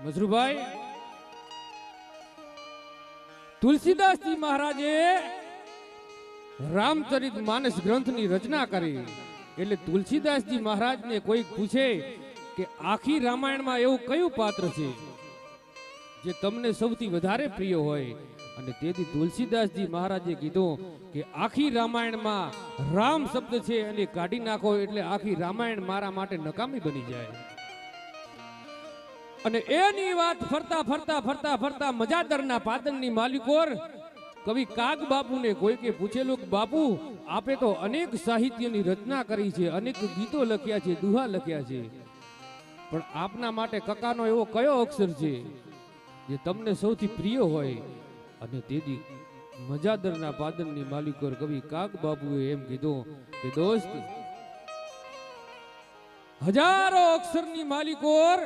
મજરૂભાઈ, તુલસીદાસજી મહારાજે રામચરિત માનસ ગ્રંથની રચના કરી. એટલે તુલસીદાસજી મહારાજને કોઈ પૂછે કે આખી રામાયણમાં એવું કયું પાત્ર છે જે તમને સૌથી વધારે પ્રિય હોય, અને તેથી તુલસીદાસજી મહારાજે કીધું કે આખી રામાયણમાં રામ શબ્દ છે અને કાઢી નાખો એટલે આખી રામાયણ મારા માટે નકામી બની જાય. અને એની વાત ફરતા ફરતા ફરતા ફરતા મજાદરના પાદનની માલિકોર કવિ કાગ બાપુને કોઈકે પૂછેલું કે બાપુ આપે તો અનેક સાહિત્યની રચના કરી છે, અનેક ગીતો લખ્યા છે, દુહા લખ્યા છે, પણ આપના માટે કકાનો એવો કયો અક્ષર છે જે તમને સૌથી પ્રિય હોય? અને તેથી મજાદરના પાદનની માલિકોર કવિ કાગ બાપુએ એમ કીધું કે દોસ્ત, હજારો અક્ષરની માલિકોર